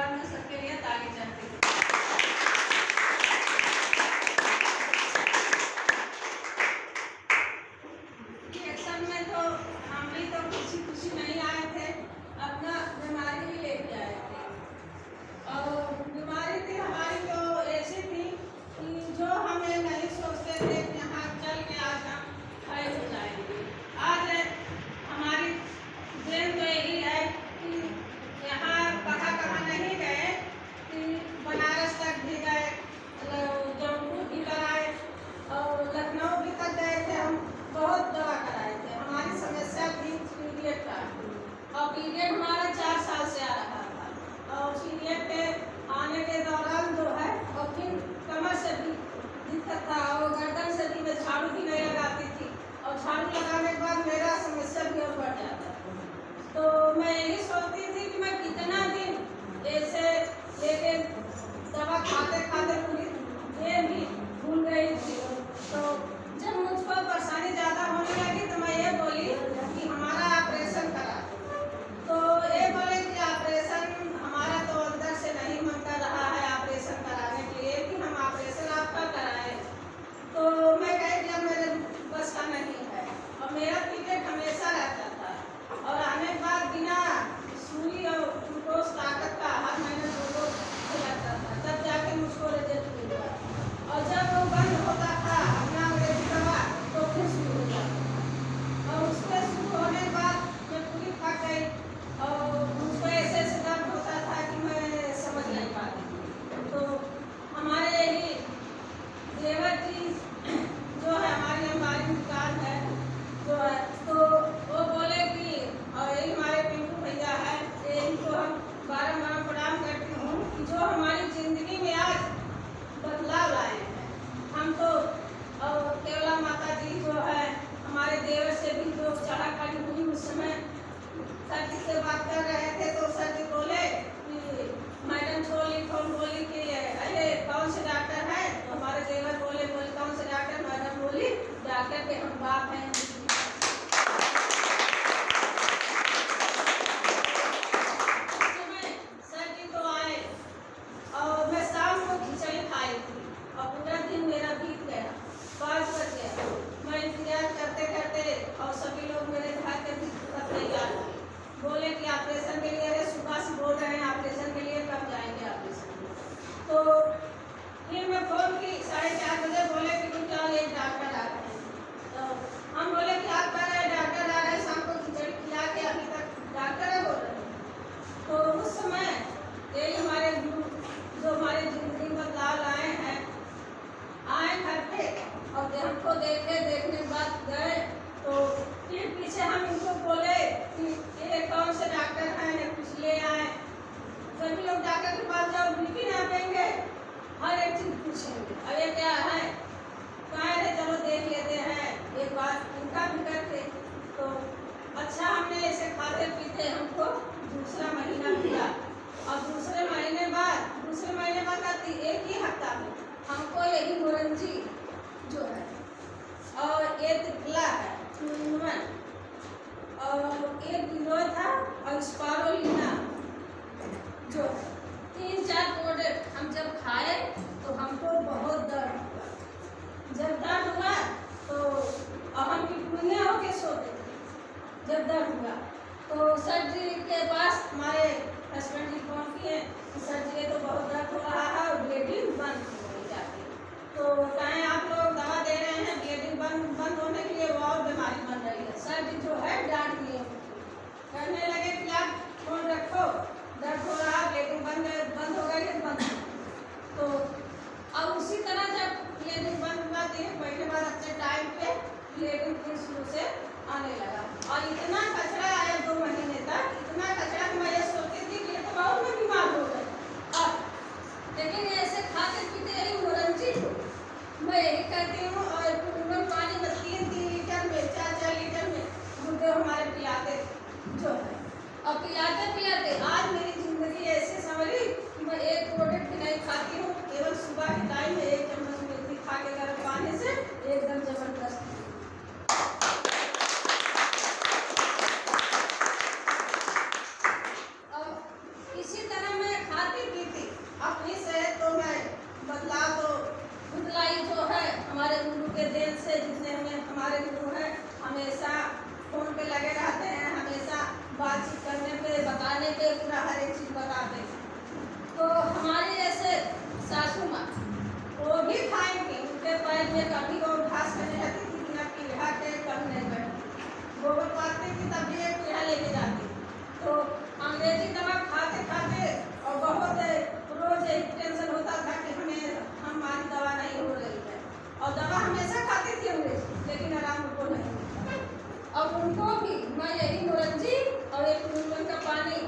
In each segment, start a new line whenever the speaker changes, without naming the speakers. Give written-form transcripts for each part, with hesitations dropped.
आशीर्वाद में सबके लिए ताली चलती है। इलेक्शन में तो हम भी तो खुशी खुशी नहीं आए थे, अपना बीमारी भी लेके आए थे। और बीमारी थी हमारी तो ऐसी थी कि जो हमें नहीं सोचते थे कि यहाँ चल के आज हम खड़े हो जाएंगे। आज हमारी देन तो यही है कि यहाँ कहाँ नहीं गए कि बनारस तक भी गए, जौनपुर भी कराए और लखनऊ भी तक गए थे। हम बहुत दवा कराए थे। हमारी समस्या थी पीरियड का, और पीरियड हमारा 4 साल से आ रहा था। और पीरियड के आने के दौरान जो है और फिर कमर से भी दिक्कत था और गर्दन से भी मैं झाड़ू भी नहीं लगाती थी, और झाड़ू लगाने के बाद मेरा समस्या भी और बढ़ जाता था। तो मैं यही सोचती थी कि मैं कितना दिन ऐसे लेके दवा खाते खाते पूरी ये भी भूल गई थी। तो जब मुझको परेशानी ज़्यादा होने लगी तो मैं ये बोली कि हमारा ऑपरेशन करा। तो ये बोले कि ऑपरेशन हमारा तो अंदर से नहीं मन कर रहा है ऑपरेशन कराने के लिए कि हम ऑपरेशन आपका कराएं। तो मैं कह दिया मेरे बस का नहीं है, और मेरा पीरियड हमेशा रहता था। और आने के बाद बिना सुई और ग्लूकोज ताकत का हर महीने ग्लूकोज लगता था, तब जाके मुझको रिजल्ट मिला। और जब वो बंद होता था अपना अंग्रेजी दवा तो फिर शुरू हो जाता। और उसके शुरू होने के बाद मैं पूरी थक गई और मुझको ऐसे दर्द होता था कि मैं समझ नहीं पाती। तो हमारे यही देवर जी जो है हमारी हमारी दुकान है जो है, तो वो बोले कि और यही हमारे पिंटू भैया है, इनको हम बारम्बार प्रणाम करती हूँ कि जो हमारी ज़िंदगी में आज बदलाव लाए हैं। हम तो और केवला माता जी जो है हमारे देवर से भी जो चढ़ा खड़ी हुई उस समय सर जी से बात कर रहे थे, तो सर जी बोले कि मैडम फोन बोली कि अरे कौन से डॉक्टर है? तो हमारे देवर बोले कौन से डॉक्टर? मैडम बोली डॉक्टर के हम बाप हैं। सर जी तो आए और मैं शाम को खिचड़ी खाई थी और पूरा दिन मेरा बीत गया। 5 बज गया, मैं इंतजार करते करते और सभी लोग मेरे घर के भी तैयार थे। बोले कि ऑपरेशन के लिए, अरे सुबह से बोल रहे हैं ऑपरेशन के लिए, कब जाएंगे ऑपरेशन? तो फिर मैं फोन की 4:30 बजे, बोले कि तुम क्या एक डॉक्टर आ रहे हैं। तो हम बोले कि आप कह रहे हैं डॉक्टर आ रहे हैं, शाम को खिचड़ी खिला के अभी तक डॉक्टर है बोल रहे हैं। तो उस समय यही हमारे गुरु जो हमारे जिंदगी में बदलाव लाए हैं आए घर पे, और हमको देखने के बाद गए। तो फिर पीछे हम इनको बोले कि ये कौन से डॉक्टर हैं, कुछ ले आए। सभी लोग डॉक्टर के पास जाओ, बीपी नापेंगे, हर एक चीज पूछेंगे, अरे क्या है कहाँ है, चलो देख लेते हैं एक बार इनका भी करके। तो अच्छा हमने ऐसे खाते पीते हमको दूसरा महीना मिला, और दूसरे महीने बाद एक ही हफ्ता में हमको यही मुरंजी जो है और ये तिफला है और एक गिलो था और स्पारोलिना जो 3-4 प्रोडक्ट हम जब खाए तो हमको बहुत दर्द हुआ। जब दर्द हुआ तो हम पिटपुनिया होके सोते थे। जब दर्द हुआ तो सर जी के पास हमारे हस्बैंड जी फोन किए कि सर जी ये तो बहुत दर्द हो रहा है और ब्लीडिंग बंद हो जाती। तो कहें आप लोग दवा दे रहे हैं ब्लीडिंग बंद होने के लिए, वो और बीमारी बन रही है। सर जी जो है डांट दिए, कहने लगे कि आप फोन रखो, दर्द हो रहा, ब्लीडिंग बंद हो गई है, बंद। तो अब उसी तरह जब ब्लीडिंग बंद हुआ 3 महीने बाद अच्छे टाइम पे ब्लीडिंग फिर शुरू से आने लगा। और इतना कचरा आया 2 महीने तक, इतना कचरा कि मैं ये सोचती थी कि ये तो बहुत मैं बीमार हो गई। लेकिन ऐसे खाते पीते यही मुरंजी मैं यही करती हूँ, और पानी में 3-3 लीटर में 4-4 लीटर में मुझे हमारे पिलाते जो है। और पिलाते आज मेरी जिंदगी ऐसे संवरी कि मैं एक प्रोडक्ट भी नहीं खाती हूँ, केवल सुबह के टाइम में 1 चम्मच मेथी खा के गर्म पानी से एकदम जबरदस्त। इसी तरह मैं खाती वगैरह हर एक चीज़ बताते हैं। तो हमारी जैसे सासू माँ वो भी खाएंगे, उनके पैर में कभी वो घास करने जाती थी कि ना पीढ़ा के कभी नहीं बैठती, गोबर पाती थी तब भी एक पीढ़ा लेके जाती। तो अंग्रेजी दवा खाते खाते और बहुत रोज एक टेंशन होता था कि हमारी दवा नहीं हो रही है, और दवा हमेशा खाती थी अंग्रेजी, लेकिन आराम उनको नहीं मिलता। अब उनको भी मैं यही नौरंजी और एक नींबू का पानी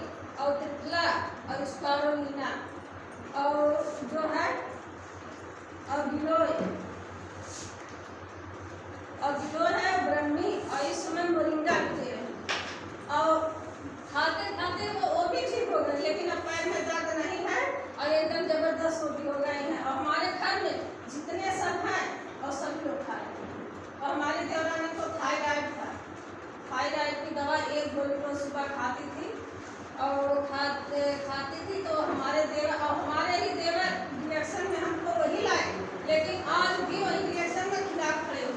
और तितला और स्पारुलिना और जो है और गिलोय है ब्रह्मी, और इस समय मोरिंगा भी दे रहे हैं। और खाते खाते वो भी ठीक हो गए, लेकिन अब पैर में दर्द नहीं है और एकदम जबरदस्त भी हो गए हैं। और हमारे घर में जितने सब हैं और सभी लोग खा रहे हैं। और हमारी देवरानी को थायराइड था, थायराइड की दवा एक गोली को सुबह खाती थी और खाती थी। तो हमारे ही देवर रिएक्शन में हमको वही लाए, लेकिन आज भी वही रिएक्शन में खिलाफ खड़े हो।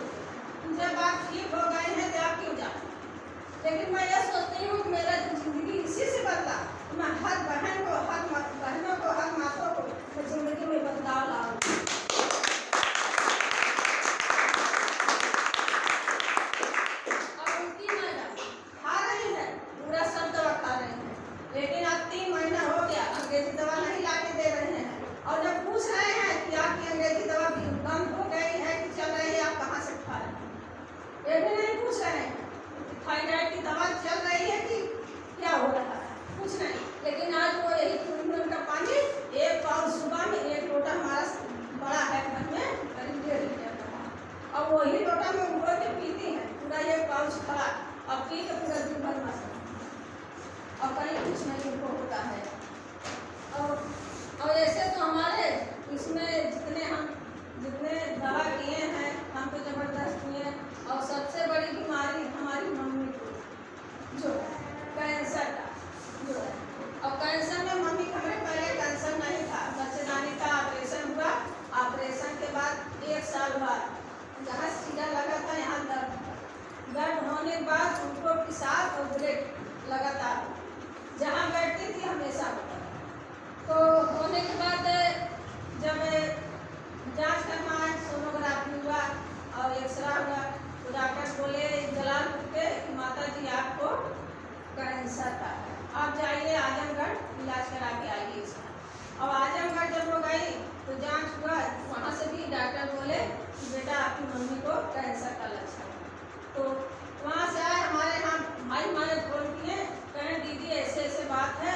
जब आप ठीक हो गए हैं तो आप क्यों जाए? लेकिन मैं यह सोचती हूँ कि मेरा जिंदगी इसी से बदला, मैं हर बहनों को हर माताओं को मैं जिंदगी में बदलाव लाऊँ। और उनकी मैडम खा रही है, पूरा सब दवा खा रही है, लेकिन अब 3 महीना हो गया अंग्रेजी दवा नहीं ला के दे रहे हैं। और जब पूछ रहे हैं कि आपकी अंग्रेजी दवा बंद हो गई है कि चल रही है, आप कहाँ से खा रहे हैं, ये भी नहीं पूछ रहे हैं। थायराइड की दवा चल रही है कि क्या हो रहा है, कुछ नहीं। लेकिन आज वो यही नींबू का पानी एक पाव सुबह में, एक लोटा हमारा बड़ा है घर में करीब 1.5 लीटर का, और वही लोटा में उबल के पीती है पूरा एक पाउच खा, और पी के पूरा दिन भर मस्त, और कहीं कुछ नहीं उनको होता है। और ऐसे तो हमारे इसमें जितने दवा किए हैं हम तो जबरदस्त किए। और सबसे बड़ी बीमारी हमारी मम्मी को जो कैंसर का जो है, और कैंसर में मम्मी हमारे पहले कैंसर नहीं था, बच्चेदानी का ऑपरेशन हुआ, ऑपरेशन के बाद 1 साल बाद जहाँ सीधा लगा था यहाँ दर्द होने के बाद उनको पिसाब और ब्रेक लगातार जहाँ बैठती थी हमेशा होता। तो होने के बाद जब जांच करना है, सोनोग्राफी हुआ और एक्सरा हुआ, तो डॉक्टर बोले जलालपुर के माता जी आपको कैंसर का है, आप जाइए आजमगढ़ इलाज करा के आइए इसका। और आजमगढ़ जब वो गई तो जांच हुआ, वहाँ से भी डॉक्टर बोले बेटा आपकी मम्मी को कैंसर का लक्षण है। तो वहाँ से आए हमारे यहाँ भाई हमारे फोन किए, कहें दीदी ऐसे ऐसे बात है,